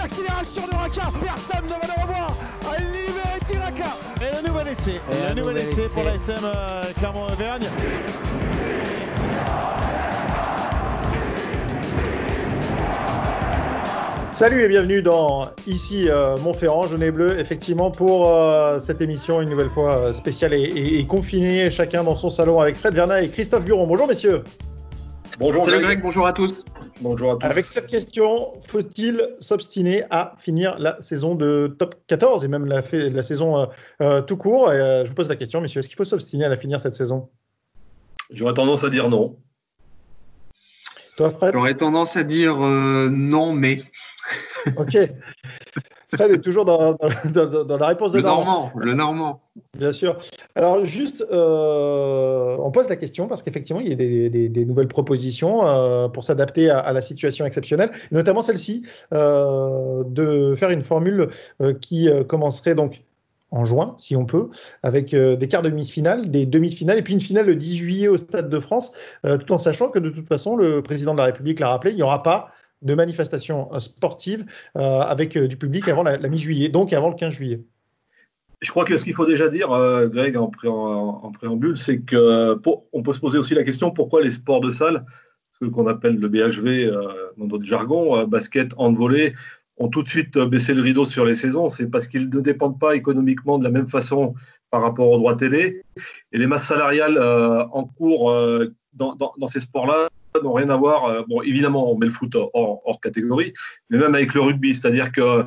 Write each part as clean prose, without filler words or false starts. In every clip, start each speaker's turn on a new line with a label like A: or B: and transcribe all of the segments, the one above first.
A: l'accélération de Raka. Personne ne va le revoir. Liberty Raka. Et le nouvel essai. Et le nouvel essai pour la SM Clermont-Auvergne.
B: Salut et bienvenue dans Ici Montferrand, jaune et bleu, effectivement pour cette émission une nouvelle fois spéciale et confinée, chacun dans son salon avec Fred Vernat et Christophe Buron. Bonjour messieurs.
C: Bonjour Greg, bonjour à tous.
B: Bonjour à tous. Avec cette question, faut-il s'obstiner à finir la saison de top 14 et même la saison tout court je vous pose la question messieurs, est-ce qu'il faut s'obstiner à la finir cette saison?
C: J'aurais tendance à dire non.
B: Toi Fred?
D: J'aurais tendance à dire non mais...
B: Ok. Fred est toujours dans la réponse de
D: le Normand.
B: Bien sûr. Alors juste, on pose la question parce qu'effectivement, il y a des nouvelles propositions pour s'adapter à la situation exceptionnelle, notamment celle-ci, de faire une formule qui commencerait donc en juin, si on peut, avec des quarts de demi-finale, des demi-finales et puis une finale le 10 juillet au Stade de France, tout en sachant que de toute façon, le président de la République l'a rappelé, il n'y aura pas de manifestations sportives avec du public avant la mi-juillet, donc avant le 15 juillet.
C: Je crois que ce qu'il faut déjà dire, Greg, en préambule, c'est qu'on peut se poser aussi la question pourquoi les sports de salle, ce qu'on appelle le BHV dans notre jargon, basket, hand-volley, ont tout de suite baissé le rideau sur les saisons. C'est parce qu'ils ne dépendent pas économiquement de la même façon par rapport aux droits télé. Et les masses salariales en cours dans ces sports-là n'ont rien à voir. Bon, évidemment, on met le foot hors catégorie, mais même avec le rugby, c'est-à-dire que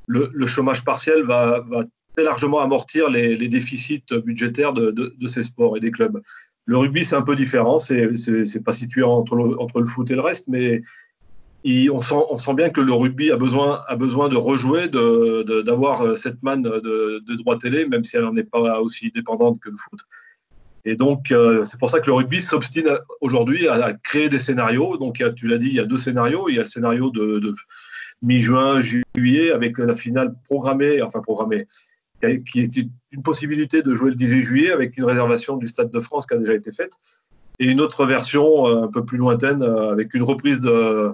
C: le chômage partiel va très largement amortir les déficits budgétaires de ces sports et des clubs. Le rugby, c'est un peu différent, c'est pas situé entre le foot et le reste, mais on sent bien que le rugby a besoin de rejouer, d'avoir cette manne de droits télé, même si elle n'en est pas aussi dépendante que le foot. Et donc, c'est pour ça que le rugby s'obstine aujourd'hui à créer des scénarios. Donc, tu l'as dit, il y a deux scénarios. Il y a le scénario de mi-juin, juillet, avec la finale programmée, qui est une possibilité de jouer le 18 juillet avec une réservation du Stade de France qui a déjà été faite. Et une autre version un peu plus lointaine avec une reprise de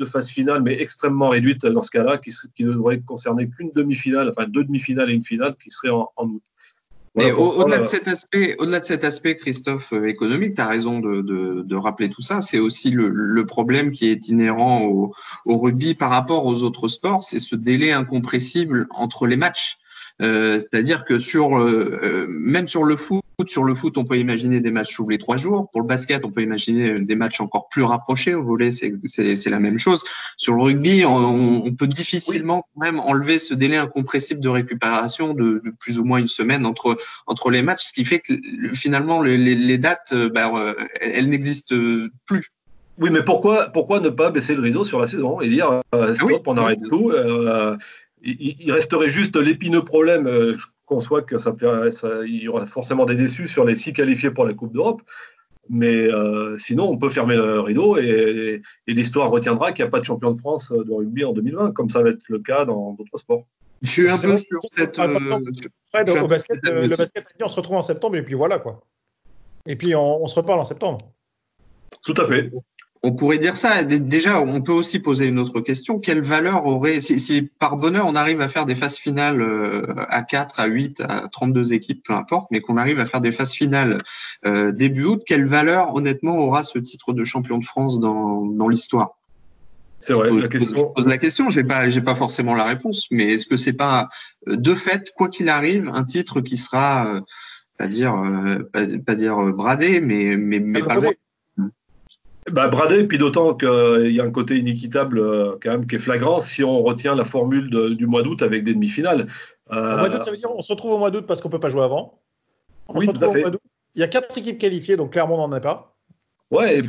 C: phase finale, mais extrêmement réduite dans ce cas-là, qui ne devrait concerner qu'une demi-finale, enfin deux demi-finales et une finale qui serait en août.
D: Mais au-delà de cet aspect, Christophe, économique, tu as raison de rappeler tout ça. C'est aussi le problème qui est inhérent au rugby par rapport aux autres sports, c'est ce délai incompressible entre les matchs. C'est-à-dire que même sur le foot, on peut imaginer des matchs tous les 3 jours. Pour le basket, on peut imaginer des matchs encore plus rapprochés. Au volley, c'est la même chose. Sur le rugby, on peut difficilement quand même enlever ce délai incompressible de récupération de plus ou moins une semaine entre les matchs, ce qui fait que finalement les dates, elles n'existent plus.
C: Oui, mais pourquoi ne pas baisser le rideau sur la saison et dire stop, on arrête tout. Il resterait juste l'épineux problème. Je conçois que il y aura forcément des déçus sur les 6 qualifiés pour la Coupe d'Europe. Mais sinon, on peut fermer le rideau et l'histoire retiendra qu'il n'y a pas de champion de France de rugby en 2020, comme ça va être le cas dans d'autres sports.
D: Je suis un peu sur cette...
B: le basket, on se retrouve en septembre et puis voilà quoi. Et puis on se reparle en septembre.
C: Tout à fait.
D: On pourrait dire ça. Déjà, on peut aussi poser une autre question. Quelle valeur aurait, si par bonheur on arrive à faire des phases finales à 4, à 8, à 32 équipes, peu importe, mais qu'on arrive à faire des phases finales début août, quelle valeur honnêtement aura ce titre de champion de France dans l'histoire?
C: C'est vrai.
D: Je pose la question. J'ai pas forcément la réponse, mais est-ce que c'est pas de fait, quoi qu'il arrive, un titre qui sera pas dire bradé, mais pas loin.
C: Bradé, puis d'autant qu'il y a un côté inéquitable quand même qui est flagrant si on retient la formule du mois d'août avec des demi-finales.
B: Au mois d'août, ça veut dire on se retrouve au mois d'août parce qu'on ne peut pas jouer avant.
C: Oui, tout à fait.
B: Il y a 4 équipes qualifiées, donc Clermont n'en a pas.
C: Ouais,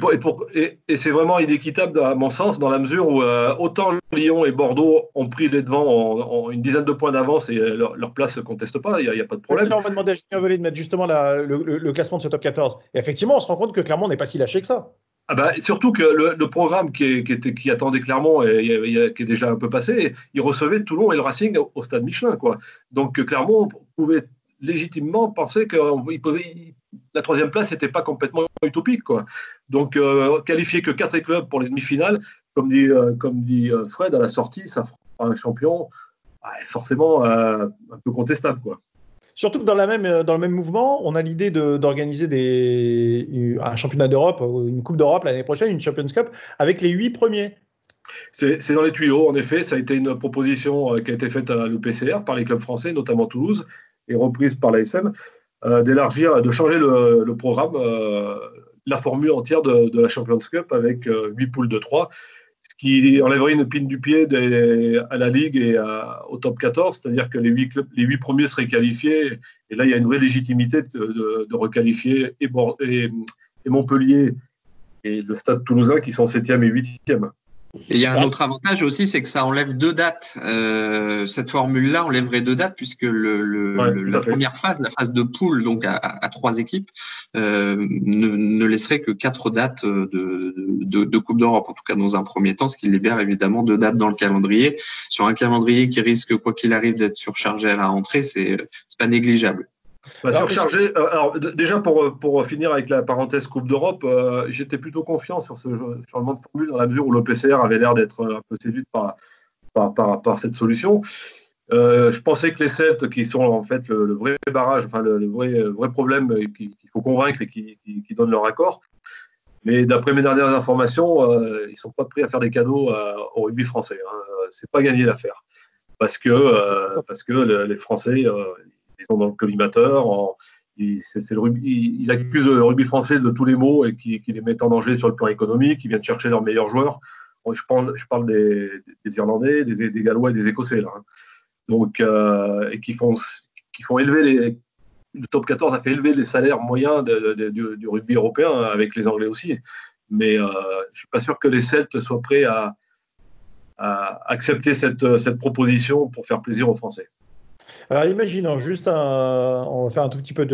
C: et c'est vraiment inéquitable à mon sens dans la mesure où autant Lyon et Bordeaux ont pris les devants en une dizaine de points d'avance et leur place ne conteste pas, il n'y a pas de problème.
B: On va demander à Julien Vollet de mettre justement le classement de ce top 14. Et effectivement, on se rend compte que Clermont n'est pas si lâché que ça.
C: Surtout que le programme qui attendait Clermont et qui est déjà un peu passé, il recevait Toulon et le Racing au stade Michelin, quoi. Donc Clermont pouvait légitimement penser que la 3e place n'était pas complètement utopique, quoi. Donc qualifier que 4 clubs pour les demi-finales, comme dit Fred, à la sortie, ça fera un champion forcément un peu contestable, quoi.
B: Surtout que dans le même mouvement, on a l'idée d'organiser un championnat d'Europe, une Coupe d'Europe l'année prochaine, une Champions Cup, avec les 8 premiers.
C: C'est dans les tuyaux, en effet. Ça a été une proposition qui a été faite à l'EPCR par les clubs français, notamment Toulouse, et reprise par l'ASM, de changer le programme, la formule entière de la Champions Cup avec 8 poules de 3, ce qui enlèverait une épine du pied à la Ligue et au top 14, c'est-à-dire que les 8 premiers seraient qualifiés, et là il y a une vraie légitimité de requalifier et Montpellier et le Stade Toulousain qui sont 7e et 8e.
D: Et il y a un autre avantage aussi, c'est que ça enlève 2 dates. Cette formule-là enlèverait 2 dates puisque la première phase, la phase de poule, donc à 3 équipes, ne laisserait que 4 dates de Coupe d'Europe, en tout cas dans un premier temps, ce qui libère évidemment 2 dates dans le calendrier. Sur un calendrier qui risque, quoi qu'il arrive, d'être surchargé à la rentrée, c'est pas négligeable.
C: Surchargé. Alors déjà pour finir avec la parenthèse Coupe d'Europe, j'étais plutôt confiant sur ce changement de formule dans la mesure où l'OPCR avait l'air d'être un peu séduite par cette solution. Je pensais que les Celtes, qui sont en fait le vrai barrage, enfin le vrai problème qu'il faut convaincre et qui donnent leur accord, mais d'après mes dernières informations, ils sont pas prêts à faire des cadeaux au rugby français. C'est pas gagné l'affaire parce que les Français ils sont dans le collimateur, ils accusent le rugby français de tous les maux et qui les mettent en danger sur le plan économique, ils viennent chercher leurs meilleurs joueurs. Je parle des Irlandais, des Gallois et des Écossais, là. Donc, et qui font élever le top 14 a fait élever les salaires moyens du rugby européen, avec les Anglais aussi. Mais je ne suis pas sûr que les Celtes soient prêts à accepter cette proposition pour faire plaisir aux Français.
B: Alors imaginons juste on va faire un tout petit peu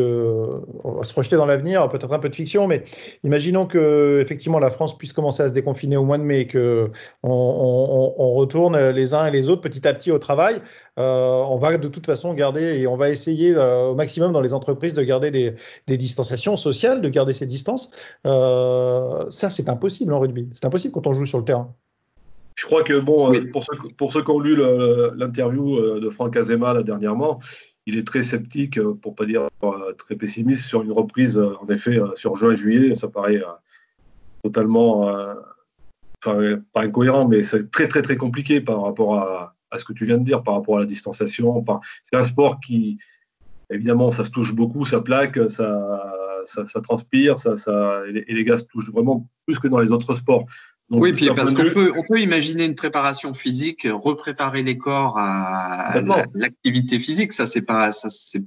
B: on va se projeter dans l'avenir, peut-être un peu de fiction, mais imaginons que effectivement la France puisse commencer à se déconfiner au mois de mai, que on retourne les uns et les autres petit à petit au travail. On va de toute façon garder et on va essayer au maximum dans les entreprises de garder des distanciations sociales, de garder ces distances. Ça c'est impossible en rugby, c'est impossible quand on joue sur le terrain.
C: Je crois que, pour ceux qui ont lu l'interview de Franck Azema là, dernièrement, il est très sceptique, pour ne pas dire très pessimiste, sur une reprise, en effet, sur juin-juillet. Ça paraît totalement, pas incohérent, mais c'est très, très, très compliqué par rapport à ce que tu viens de dire, par rapport à la distanciation. C'est un sport qui, évidemment, ça se touche beaucoup, ça plaque, ça transpire, et les gars se touchent vraiment plus que dans les autres sports. Donc,
D: oui, puis parce qu'on peut imaginer une préparation physique, repréparer les corps à l'activité physique, ça c'est pas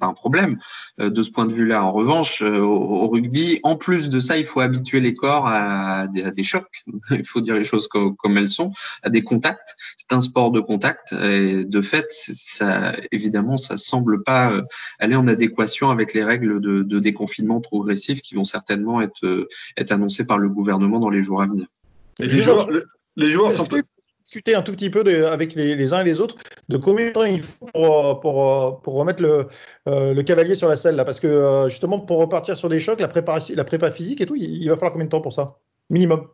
D: un problème de ce point de vue-là. En revanche, au rugby, en plus de ça, il faut habituer les corps à des chocs. Il faut dire les choses comme elles sont, à des contacts. C'est un sport de contact et de fait, ça évidemment, ça semble pas aller en adéquation avec les règles de déconfinement progressif qui vont certainement être annoncées par le gouvernement dans les jours à venir.
C: Les joueurs sont
B: discuter un tout petit peu avec les uns et les autres de combien de temps il faut pour remettre le cavalier sur la selle là, parce que justement pour repartir sur des chocs, la prépa physique et tout, il va falloir combien de temps pour ça minimum?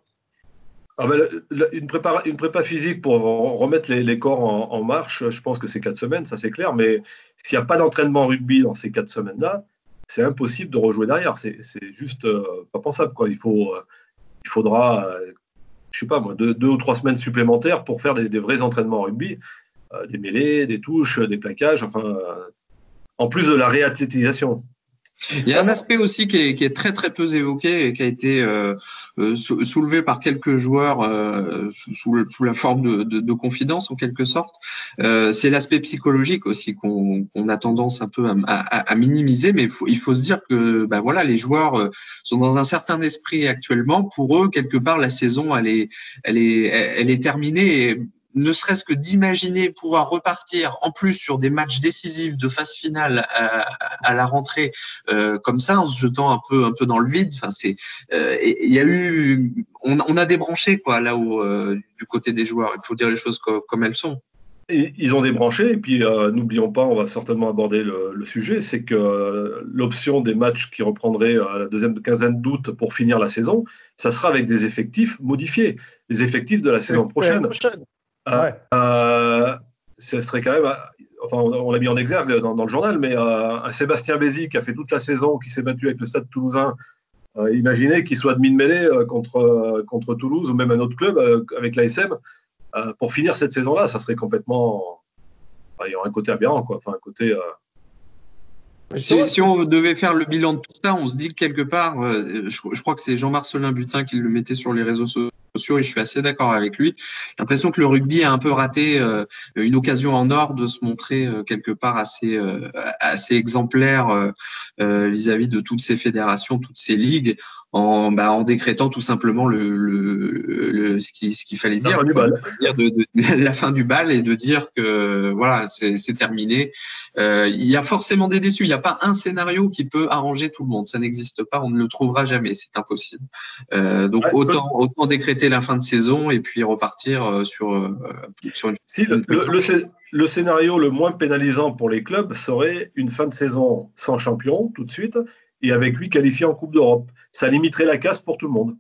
C: Une prépa physique pour remettre les corps en marche, je pense que c'est 4 semaines, ça c'est clair, mais s'il n'y a pas d'entraînement rugby dans ces 4 semaines-là, c'est impossible de rejouer derrière, c'est juste pas pensable, quoi. Il faudra je sais pas moi, 2 ou 3 semaines supplémentaires pour faire des vrais entraînements en rugby, des mêlées, des touches, des plaquages, en plus de la réathlétisation.
D: Il y a un aspect aussi qui est très très peu évoqué et qui a été soulevé par quelques joueurs sous la forme de confidence en quelque sorte. C'est l'aspect psychologique aussi qu'on a tendance un peu à minimiser, mais il faut se dire que voilà, les joueurs sont dans un certain esprit actuellement. Pour eux, quelque part, la saison elle est terminée. Et ne serait-ce que d'imaginer pouvoir repartir en plus sur des matchs décisifs de phase finale à la rentrée comme ça, en se jetant un peu dans le vide. Enfin, il y a eu, on a débranché quoi là où du côté des joueurs. Il faut dire les choses comme elles sont.
C: ils ont débranché, et puis n'oublions pas, on va certainement aborder le sujet, c'est que l'option des matchs qui reprendraient à la deuxième quinzaine d'août pour finir la saison, ça sera avec des effectifs modifiés, les effectifs de la saison prochaine. Ce serait quand même, enfin on l'a mis en exergue dans le journal, mais un Sébastien Bézi qui a fait toute la saison, qui s'est battu avec le Stade Toulousain, imaginez qu'il soit demi de mêlée contre Toulouse ou même un autre club avec l'ASM. Pour finir cette saison-là, ça serait complètement. Il y aurait un côté aberrant, quoi. Enfin, un côté.
D: Si on devait faire le bilan de tout ça, on se dit que quelque part, je crois que c'est Jean-Marcelin Butin qui le mettait sur les réseaux sociaux et je suis assez d'accord avec lui. J'ai l'impression que le rugby a un peu raté une occasion en or de se montrer quelque part assez exemplaire vis-à-vis de toutes ces fédérations, toutes ces ligues, en décrétant tout simplement ce qu'il fallait dire, la fin du bal et de dire que voilà, c'est terminé. Il y a forcément des déçus. Il n'y a pas un scénario qui peut arranger tout le monde. Ça n'existe pas. On ne le trouvera jamais. C'est impossible. Donc autant décréter la fin de saison et puis repartir sur une.
C: Le scénario le moins pénalisant pour les clubs serait une fin de saison sans champion tout de suite et avec lui qualifié en Coupe d'Europe. Ça limiterait la casse pour tout le monde.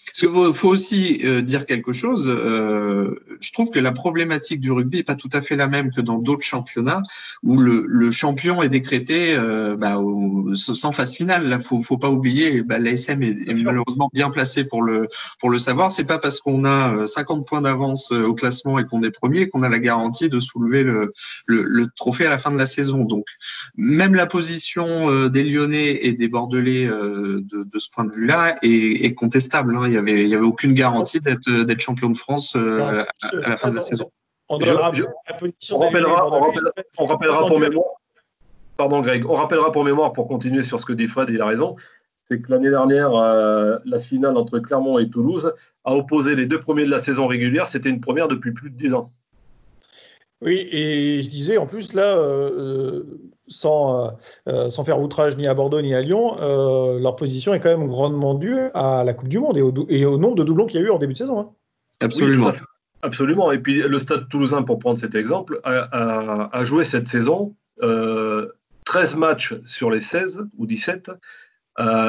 D: Parce qu'il faut aussi dire quelque chose. Je trouve que la problématique du rugby n'est pas tout à fait la même que dans d'autres championnats où le champion est décrété sans phase finale. Là, faut pas oublier. L'ASM est malheureusement bien placé pour le savoir. C'est pas parce qu'on a 50 points d'avance au classement et qu'on est premier qu'on a la garantie de soulever le trophée à la fin de la saison. Donc, même la position des Lyonnais et des Bordelais de ce point de vue-là est contestable. Hein. Il y avait aucune garantie d'être champion de France à la fin de la saison.
C: On rappellera pour mémoire. Pardon Greg, on rappellera pour mémoire pour continuer sur ce que dit Fred, il a raison. C'est que l'année dernière, la finale entre Clermont et Toulouse a opposé les deux premiers de la saison régulière. C'était une première depuis plus de 10 ans.
B: Oui, et je disais en plus là, sans faire outrage ni à Bordeaux ni à Lyon, leur position est quand même grandement due à la Coupe du Monde et au nombre de doublons qu'il y a eu en début de saison. Hein.
D: Absolument.
C: Oui, absolument. Et puis le Stade Toulousain, pour prendre cet exemple, a joué cette saison 13 matchs sur les 16 ou 17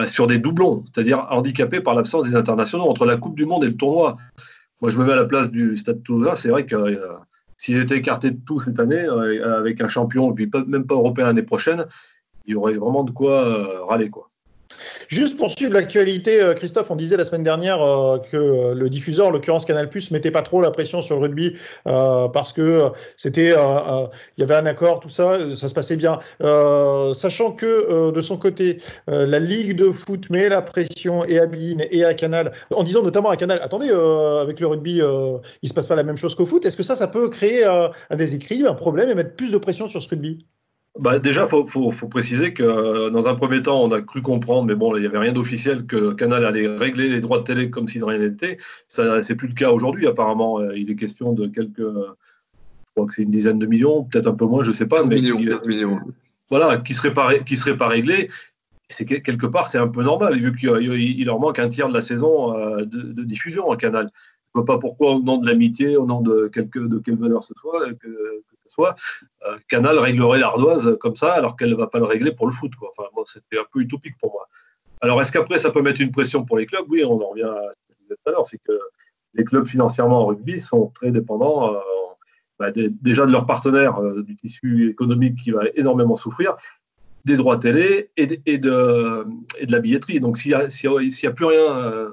C: sur des doublons, c'est-à-dire handicapés par l'absence des internationaux entre la Coupe du Monde et le tournoi. Moi, je me mets à la place du Stade Toulousain. C'est vrai que s'ils étaient écartés de tout cette année, avec un champion, et puis même pas européen l'année prochaine, il y aurait vraiment de quoi râler, quoi.
B: Juste pour suivre l'actualité, Christophe, on disait la semaine dernière que le diffuseur, en l'occurrence Canal+, mettait pas trop la pression sur le rugby parce que c'était, il y avait un accord, tout ça, ça se passait bien. Sachant que de son côté, la Ligue de foot met la pression et à beIN et à Canal, en disant notamment à Canal, attendez, avec le rugby, il se passe pas la même chose qu'au foot. Est-ce que ça peut créer un déséquilibre, un problème et mettre plus de pression sur ce rugby ?
C: Déjà, faut préciser que dans un premier temps, on a cru comprendre, mais bon, il n'y avait rien d'officiel, que Canal allait régler les droits de télé comme si de rien n'était. Ça, c'est plus le cas aujourd'hui. Apparemment, il est question de quelques, je crois que c'est une dizaine de millions, peut-être un peu moins, je ne sais pas.
D: 15 millions.
C: Voilà, qui ne serait pas réglé. C'est quelque part, c'est un peu normal, vu qu'il leur manque un tiers de la saison de diffusion à Canal. Je ne vois pas pourquoi, au nom de l'amitié, au nom de quelle valeur ce soit, Canal réglerait l'ardoise comme ça, alors qu'elle ne va pas le régler pour le foot, quoi. Enfin, c'était un peu utopique pour moi. Alors, est-ce qu'après, ça peut mettre une pression pour les clubs ? Oui, on en revient à ce que je disais tout à l'heure, c'est que les clubs financièrement en rugby sont très dépendants déjà de leurs partenaires, du tissu économique qui va énormément souffrir, des droits télé et de la billetterie. Donc, s'il n'y a plus rien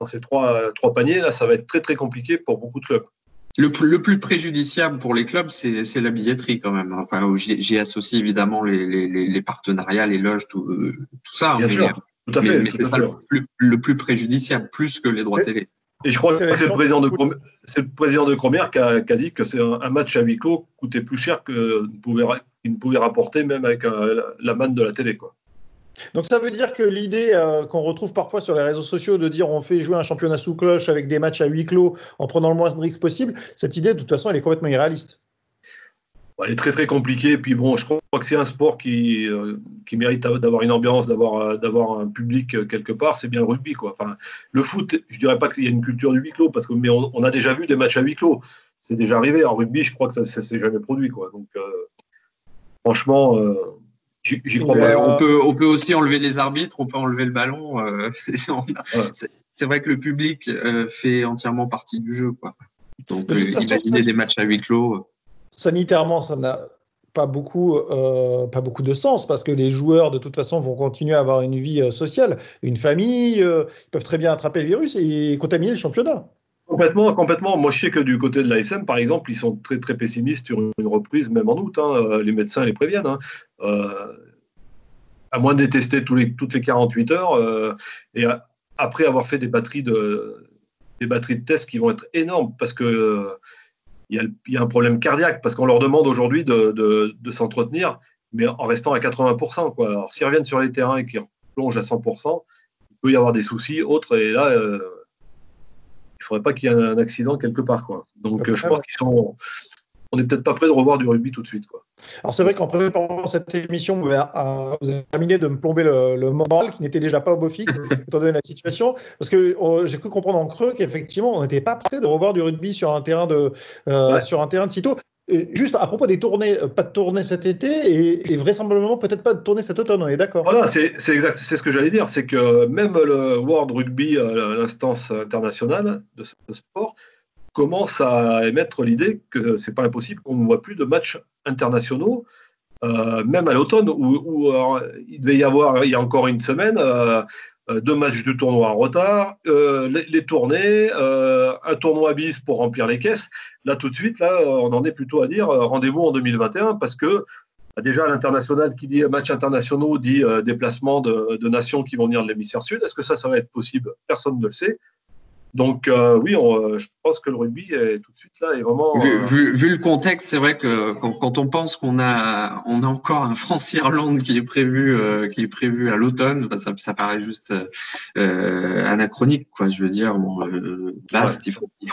C: dans ces trois paniers, là, ça va être très, très compliqué pour beaucoup de clubs.
D: Le plus préjudiciable pour les clubs, c'est la billetterie quand même. Enfin, j'y associe évidemment les partenariats, les loges, tout ça.
C: Bien sûr, tout à fait.
D: Mais c'est ça le plus préjudiciable, plus que les droits télé.
C: Et je crois que c'est le président de Cromière qui a dit que c'est un match à huis clos coûtait plus cher qu'il ne pouvait rapporter même avec la manne de la télé, quoi.
B: Donc ça veut dire que l'idée qu'on retrouve parfois sur les réseaux sociaux de dire on fait jouer un championnat sous cloche avec des matchs à huis clos en prenant le moins de risques possible, cette idée de toute façon elle est complètement irréaliste.
C: Elle est très très compliquée, puis bon, je crois que c'est un sport qui mérite d'avoir une ambiance, d'avoir un public quelque part, c'est bien le rugby, quoi. Enfin, le foot, je dirais pas qu'il y a une culture du huis clos, mais on a déjà vu des matchs à huis clos. c'est déjà arrivé. En rugby, je crois que ça s'est jamais produit, quoi. Donc, franchement, j'y crois pas.
D: On peut aussi enlever les arbitres, on peut enlever le ballon. C'est vrai que le public fait entièrement partie du jeu, quoi. Donc, imaginez des matchs à huis clos.
B: Sanitairement, ça n'a pas beaucoup de sens parce que les joueurs, de toute façon, vont continuer à avoir une vie sociale, une famille. Ils peuvent très bien attraper le virus et contaminer le championnat.
C: Complètement. Moi, je sais que du côté de l'ASM, par exemple, ils sont très, très pessimistes sur une reprise, même en août. Les médecins les préviennent. À moins de les tester toutes les 48 heures. Et après avoir fait des batteries de tests qui vont être énormes parce que il y a un problème cardiaque, parce qu'on leur demande aujourd'hui de s'entretenir, mais en restant à 80%, quoi. Alors, s'ils reviennent sur les terrains et qu'ils plongent à 100%, il peut y avoir des soucis autres. Et là, il ne faudrait pas qu'il y ait un accident quelque part, quoi. Donc, je pense on n'est peut-être pas prêt de revoir du rugby tout de suite, quoi.
B: Alors c'est vrai qu'en préparant cette émission, vous avez terminé de me plomber le moral qui n'était déjà pas au beau fixe, étant donné la situation, parce que j'ai cru comprendre en creux qu'effectivement on n'était pas prêt de revoir du rugby sur un terrain de sitôt. Juste à propos des tournées, pas de tournée cet été et vraisemblablement peut-être pas de tournée cet automne, on est d'accord?
C: Voilà, c'est exact, c'est ce que j'allais dire, c'est que même le World Rugby, l'instance internationale de ce sport, commence à émettre l'idée que c'est pas impossible qu'on ne voit plus de matchs internationaux, même à l'automne, où il devait y avoir, il y a encore une semaine, 2 matchs du tournoi en retard, les tournées, un tournoi bis pour remplir les caisses. Là, tout de suite, on en est plutôt à dire rendez-vous en 2021, parce que déjà, l'international qui dit matchs internationaux dit déplacement de nations qui vont venir de l'hémisphère sud. Est-ce que ça va être possible? Personne ne le sait. Donc oui, je pense que le rugby est tout de suite là est vraiment.
D: Vu le contexte, c'est vrai que quand on pense qu'on a encore un France-Irlande qui est prévu à l'automne, ça paraît juste anachronique, quoi. Je veux dire,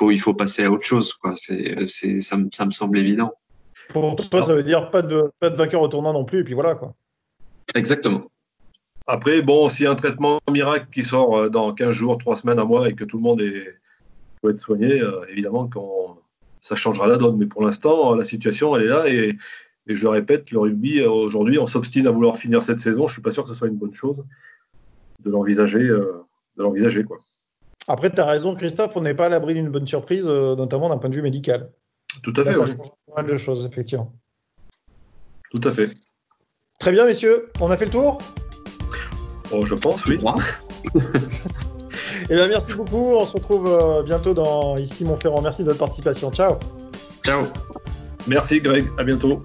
D: il faut passer à autre chose, quoi. Ça me semble évident.
B: Pour toi, ça veut dire pas de vainqueur au tournant non plus, et puis voilà, quoi.
D: Exactement.
C: Après, bon, s'il y a un traitement miracle qui sort dans 15 jours, 3 semaines, un mois et que tout le monde peut être soigné, évidemment ça changera la donne. Mais pour l'instant, la situation, elle est là. Et je le répète, le rugby, aujourd'hui, on s'obstine à vouloir finir cette saison. Je ne suis pas sûr que ce soit une bonne chose de l'envisager, quoi.
B: Après, tu as raison, Christophe, on n'est pas à l'abri d'une bonne surprise, notamment d'un point de vue médical.
C: Tout à fait,
B: ça
C: oui.
B: change pas mal de choses, effectivement.
C: Tout à fait.
B: Très bien, messieurs, on a fait le tour?
C: Oh, je pense, oui.
B: Eh bien, merci beaucoup. On se retrouve bientôt dans Ici Montferrand. Merci de votre participation. Ciao.
D: Ciao.
C: Merci, Greg. À bientôt.